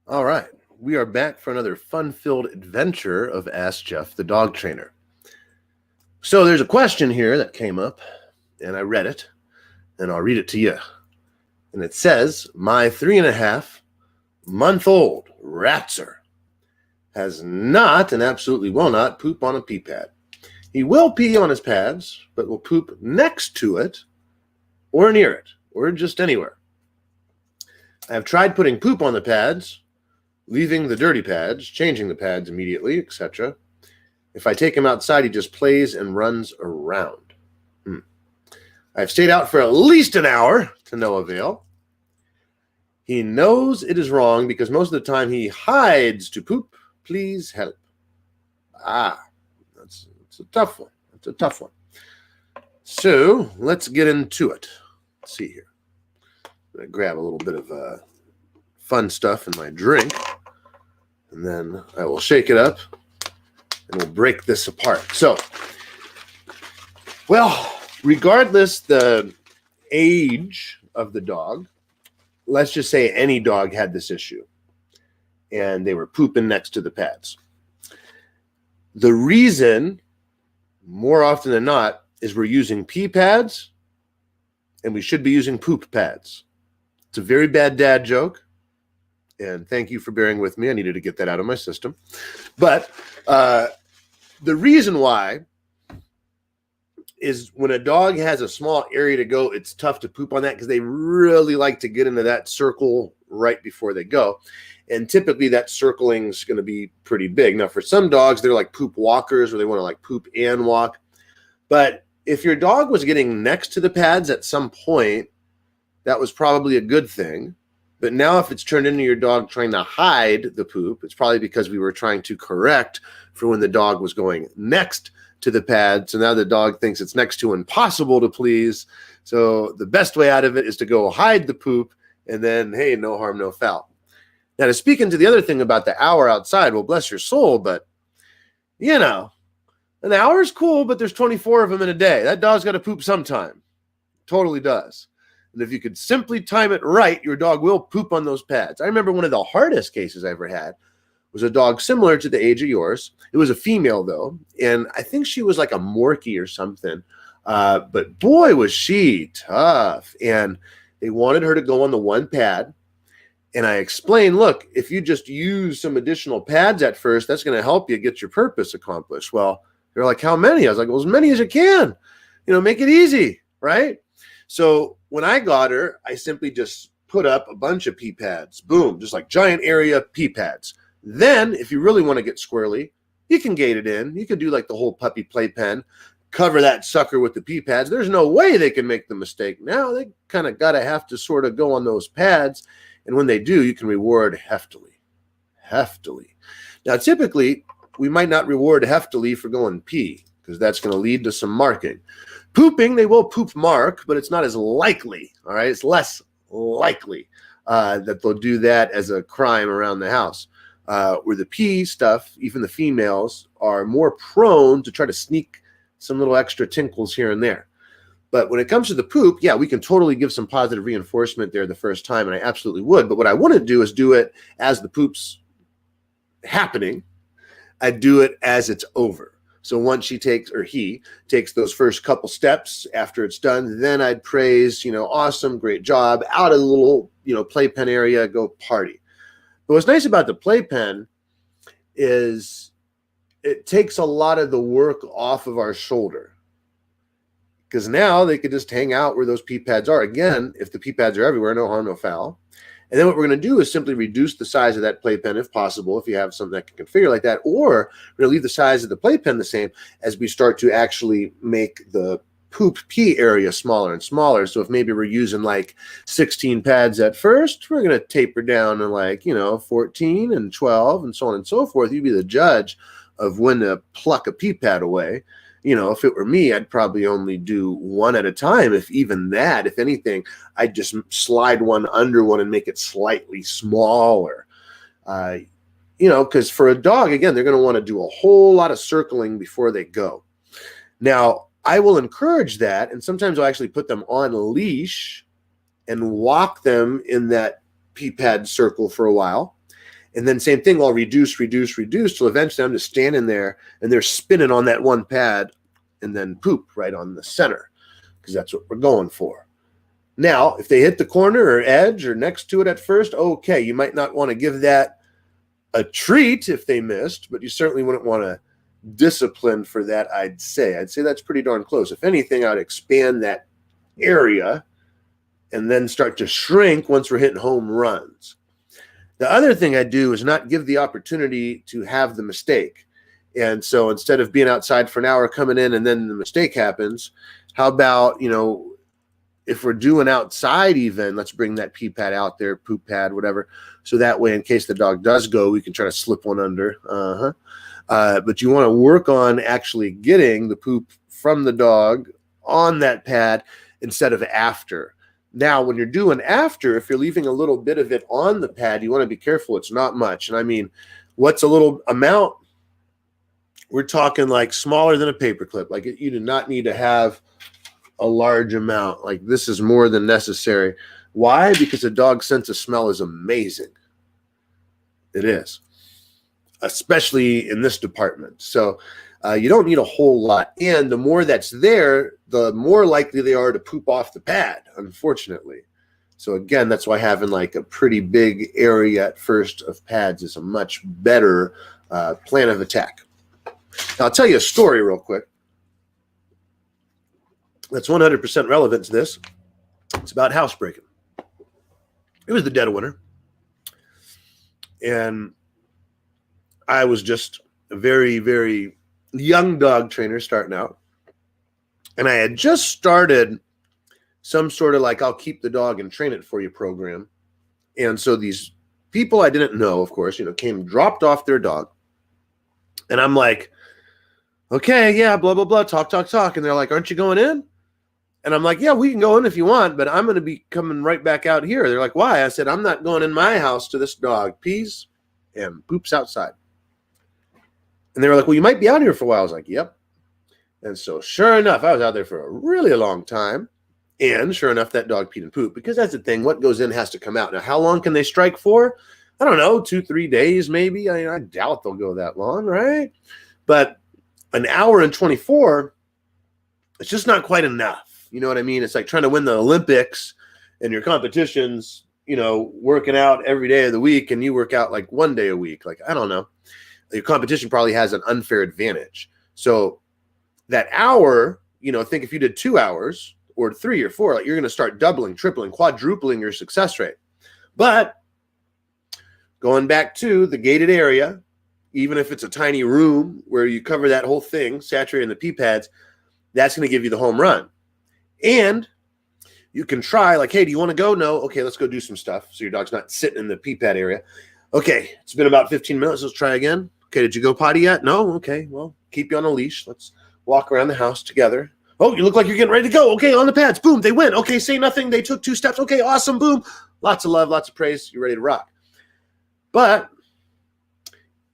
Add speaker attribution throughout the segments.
Speaker 1: All right, we are back for another fun-filled adventure of Ask Jeff the Dog Trainer. So there's a question here that came up, and I read it, and I'll read it to you. And it says, my 3.5-month-old Ratzer has not and absolutely will not poop on a pee pad. He will pee on his pads, but will poop next to it or near it or just anywhere. I have tried putting poop on the pads, leaving the dirty pads, changing the pads immediately, etc. If I take him outside, he just plays and runs around. I've stayed out for at least an hour to no avail. He knows it is wrong because most of the time he hides to poop. Please help. That's a tough one. That's a tough one. So let's get into it. Let's see here. I'm going to grab a little bit of fun stuff in my drink, and then I will shake it up, and we'll break this apart. So, well, regardless the age of the dog, let's just say any dog had this issue, and they were pooping next to the pads. The reason, more often than not, is we're using pee pads, and we should be using poop pads. It's a very bad dad joke, and thank you for bearing with me. I needed to get that out of my system. But the reason why is when a dog has a small area to go, it's tough to poop on that because they really like to get into that circle right before they go. And typically that circling is going to be pretty big. Now, for some dogs, they're like poop walkers where they want to like poop and walk. But if your dog was getting next to the pads at some point, that was probably a good thing. But now if it's turned into your dog trying to hide the poop, it's probably because we were trying to correct for when the dog was going next to the pad. So now the dog thinks it's next to impossible to please. So the best way out of it is to go hide the poop, and then, hey, no harm, no foul. Now, to speak into the other thing about the hour outside, well, bless your soul, but, you know, an hour is cool, but there's 24 of them in a day. That dog's got to poop sometime. Totally does. And if you could simply time it right, your dog will poop on those pads. I remember one of the hardest cases I ever had was a dog similar to the age of yours. It was a female, though, and I think she was like a Morkie or something. But boy, was she tough. And they wanted her to go on the one pad. And I explained, look, if you just use some additional pads at first, that's going to help you get your purpose accomplished. Well, they're like, how many? I was like, well, as many as you can. Make it easy, right? So when I got her, I simply just put up a bunch of pee pads. Boom, just like giant area pee pads. Then, if you really want to get squirrely, you can gate it in. You can do like the whole puppy playpen, cover that sucker with the pee pads. There's no way they can make the mistake. Now they kind of got to have to sort of go on those pads. And when they do, you can reward heftily. Heftily. Now, typically, we might not reward heftily for going pee because that's going to lead to some marking. Pooping, they will poop mark, but it's not as likely, all right? It's less likely that they'll do that as a crime around the house. Where the pee stuff, even the females, are more prone to try to sneak some little extra tinkles here and there. But when it comes to the poop, yeah, we can totally give some positive reinforcement there the first time, and I absolutely would. But what I wouldn't do is do it as the poop's happening. I'd do it as it's over. So once he takes those first couple steps after it's done, then I'd praise, awesome, great job, out of the little, playpen area, go party. But what's nice about the playpen is it takes a lot of the work off of our shoulder. Because now they could just hang out where those pee pads are. Again, if the pee pads are everywhere, no harm, no foul. And then what we're going to do is simply reduce the size of that playpen if possible, if you have something that can configure like that, or we're going to leave the size of the playpen the same as we start to actually make the poop pee area smaller and smaller. So if maybe we're using like 16 pads at first, we're going to taper down to like, 14 and 12 and so on and so forth. You'd be the judge of when to pluck a pee pad away. If it were me, I'd probably only do one at a time. If even that, if anything, I'd just slide one under one and make it slightly smaller. Because for a dog, again, they're going to want to do a whole lot of circling before they go. Now, I will encourage that, and sometimes I'll actually put them on a leash and walk them in that pee pad circle for a while. And then same thing, I'll reduce till eventually I'm just standing there and they're spinning on that one pad and then poop right on the center, because that's what we're going for. Now, if they hit the corner or edge or next to it at first, okay, you might not want to give that a treat if they missed, but you certainly wouldn't want to discipline for that, I'd say. That's pretty darn close. If anything, I'd expand that area and then start to shrink once we're hitting home runs. The other thing I do is not give the opportunity to have the mistake. And so instead of being outside for an hour, coming in, and then the mistake happens, how about, if we're doing outside even, let's bring that pee pad out there, poop pad, whatever. So that way, in case the dog does go, we can try to slip one under. But you want to work on actually getting the poop from the dog on that pad instead of after. Now, when you're doing after, if you're leaving a little bit of it on the pad, you want to be careful. It's not much. And I mean, what's a little amount? We're talking like smaller than a paperclip. Like, you do not need to have a large amount. Like, this is more than necessary. Why? Because a dog's sense of smell is amazing. It is, especially in this department. So you don't need a whole lot. And the more that's there, the more likely they are to poop off the pad, unfortunately. So again, that's why having like a pretty big area at first of pads is a much better plan of attack. Now, I'll tell you a story real quick that's 100% relevant to this. It's about housebreaking. It was the dead of winter, and I was just a very, very young dog trainer starting out. And I had just started some sort of like, I'll keep the dog and train it for you program. And so these people I didn't know, of course, dropped off their dog. And I'm like, okay, yeah, blah, blah, blah, talk. And they're like, aren't you going in? And I'm like, yeah, we can go in if you want, but I'm going to be coming right back out here. They're like, why? I said, I'm not going in my house till this dog pees and poops outside. And they were like, well, you might be out here for a while. I was like, yep. And so sure enough, I was out there for a really long time. And sure enough, that dog peed and pooped, because that's the thing. What goes in has to come out. Now, how long can they strike for? I don't know, 2-3 days maybe. I doubt they'll go that long, right? But an hour and 24, it's just not quite enough. You know what I mean? It's like trying to win the Olympics and your competition's, working out every day of the week, and you work out like one day a week. Like, I don't know. Your competition probably has an unfair advantage. So that hour, think if you did 2 hours or 3 or 4, like, you're going to start doubling, tripling, quadrupling your success rate. But going back to the gated area, even if it's a tiny room where you cover that whole thing, saturating the pee pads, that's going to give you the home run. And you can try, like, hey, do you want to go? No. Okay, let's go do some stuff. So your dog's not sitting in the pee pad area. Okay, it's been about 15 minutes. Let's try again. Okay, did you go potty yet? No? Okay, well, keep you on a leash. Let's walk around the house together. Oh, you look like you're getting ready to go. Okay, on the pads. Boom, they went. Okay, say nothing. They took 2 steps. Okay, awesome. Boom. Lots of love, lots of praise. You're ready to rock. But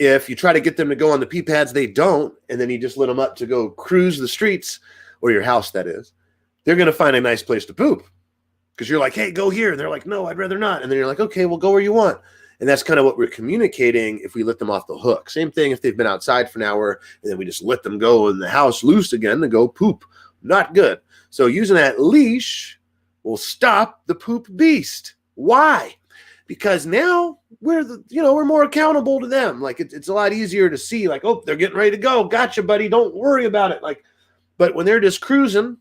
Speaker 1: if you try to get them to go on the pee pads, they don't, and then you just let them up to go cruise the streets, or your house, that is, they're going to find a nice place to poop, because you're like, hey, go here. And they're like, no, I'd rather not. And then you're like, okay, well, go where you want. And that's kind of what we're communicating if we let them off the hook. Same thing if they've been outside for an hour and then we just let them go in the house loose again to go poop. Not good. So using that leash will stop the poop beast. Why? Because now we're more accountable to them. Like, it's a lot easier to see, like, oh, they're getting ready to go. Gotcha, buddy. Don't worry about it. Like, but when they're just cruising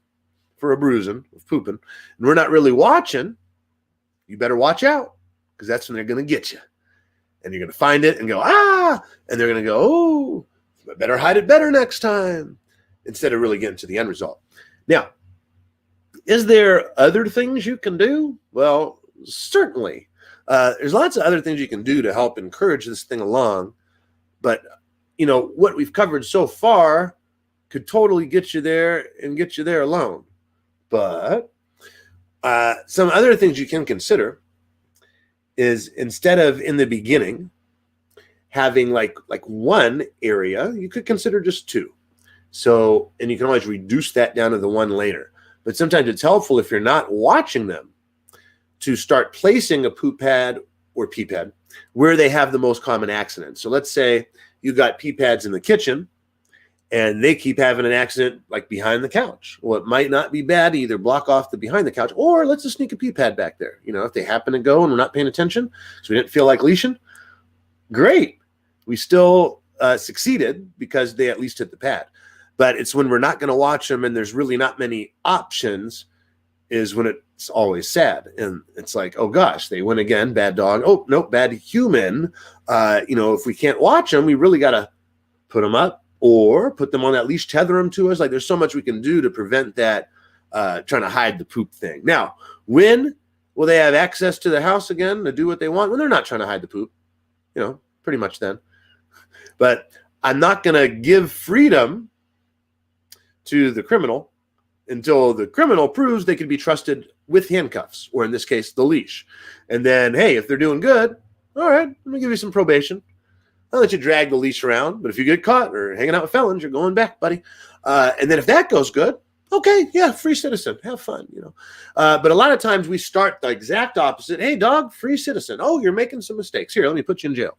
Speaker 1: for a bruising of pooping and we're not really watching, you better watch out, because that's when they're going to get you. And you're going to find it and go, ah, and they're going to go, oh, I better hide it better next time, instead of really getting to the end result. Now, is there other things you can do? Well, certainly. There's lots of other things you can do to help encourage this thing along. But, what we've covered so far could totally get you there and get you there alone. But some other things you can consider is, instead of in the beginning having like one area, you could consider just 2. So, and you can always reduce that down to the 1 later. But sometimes it's helpful, if you're not watching them, to start placing a poop pad or pee pad, where they have the most common accidents. So let's say you got pee pads in the kitchen and they keep having an accident like behind the couch. Well, it might not be bad to either block off the behind the couch, or let's just sneak a pee pad back there. You know, if they happen to go and we're not paying attention, so we didn't feel like leashing, great. We still succeeded because they at least hit the pad. But it's when we're not going to watch them and there's really not many options is when it's always sad. And it's like, oh gosh, they win again, bad dog. Oh, no, bad human. You know, if we can't watch them, we really got to put them up or put them on that leash, tether them to us. Like there's so much we can do to prevent that trying to hide the poop thing. Now, when will they have access to the house again to do what they want? When they're not trying to hide the poop, you know, pretty much then. But I'm not going to give freedom to the criminal until the criminal proves they can be trusted with handcuffs, or in this case, the leash. And then, hey, if they're doing good, all right, let me give you some probation. I'll let you drag the leash around. But if you get caught or hanging out with felons, you're going back, buddy. And then if that goes good, okay, yeah, free citizen. Have fun, you know. But a lot of times we start the exact opposite. Hey, dog, free citizen. Oh, you're making some mistakes. Here, let me put you in jail.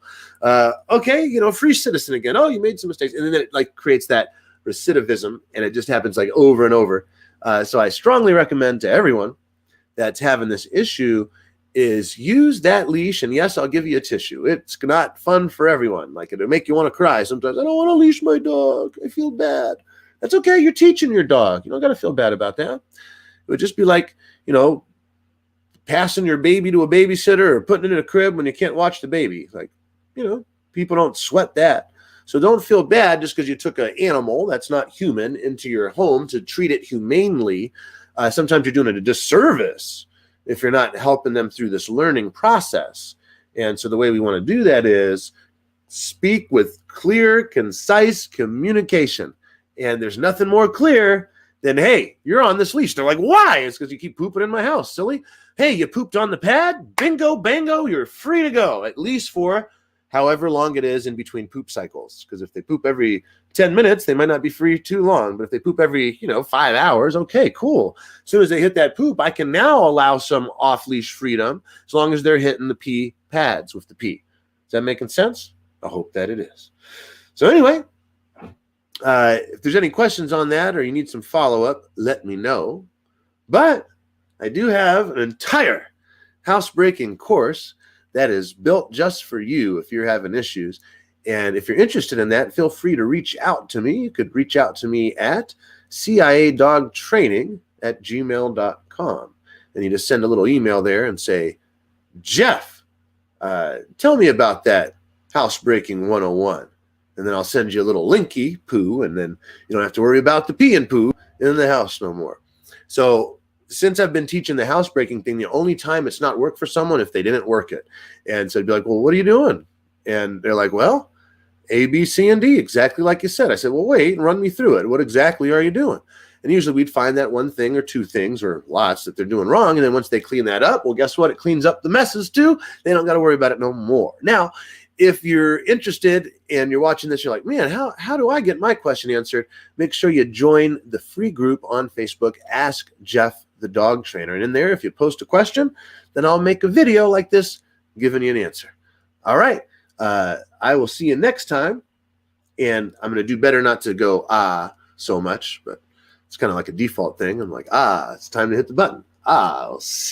Speaker 1: Okay, you know, free citizen again. Oh, you made some mistakes. And then it like creates that recidivism, and it just happens like over and over. So I strongly recommend to everyone that's having this issue is use that leash. And yes, I'll give you a tissue. It's not fun for everyone. Like it'll make you want to cry. Sometimes I don't want to leash my dog. I feel bad. That's okay. You're teaching your dog. You don't got to feel bad about that. It would just be like, you know, passing your baby to a babysitter or putting it in a crib when you can't watch the baby. Like, you know, people don't sweat that. So don't feel bad just because you took an animal that's not human into your home to treat it humanely. Sometimes you're doing it a disservice if you're not helping them through this learning process. And so the way we want to do that is speak with clear, concise communication. And there's nothing more clear than, hey, you're on this leash. They're like, why? It's because you keep pooping in my house, silly. Hey, you pooped on the pad? Bingo, bango, you're free to go, at least for however long it is in between poop cycles. Because if they poop every 10 minutes, they might not be free too long. But if they poop every, 5 hours, okay, cool. As soon as they hit that poop, I can now allow some off-leash freedom as long as they're hitting the pee pads with the pee. Is that making sense? I hope that it is. So anyway, if there's any questions on that or you need some follow-up, let me know. But I do have an entire housebreaking course that is built just for you if you're having issues. And if you're interested in that, feel free to reach out to me. You could reach out to me at ciadogtraining@gmail.com. And you just send a little email there and say, Jeff, tell me about that housebreaking 101. And then I'll send you a little linky poo, and then you don't have to worry about the pee and poo in the house no more. So since I've been teaching the housebreaking thing, the only time it's not worked for someone if they didn't work it. And so I'd be like, well, what are you doing? And they're like, well, A, B, C, and D, exactly like you said. I said, well, wait, run me through it. What exactly are you doing? And usually we'd find that one thing or two things or lots that they're doing wrong. And then once they clean that up, well, guess what? It cleans up the messes too. They don't got to worry about it no more. Now, if you're interested and you're watching this, you're like, man, how do I get my question answered? Make sure you join the free group on Facebook, Ask Jeff the Dog Trainer. And in there, if you post a question, then I'll make a video like this giving you an answer. All right. I will see you next time. And I'm going to do better not to go, so much, but it's kind of like a default thing. I'm like, it's time to hit the button. I'll see you.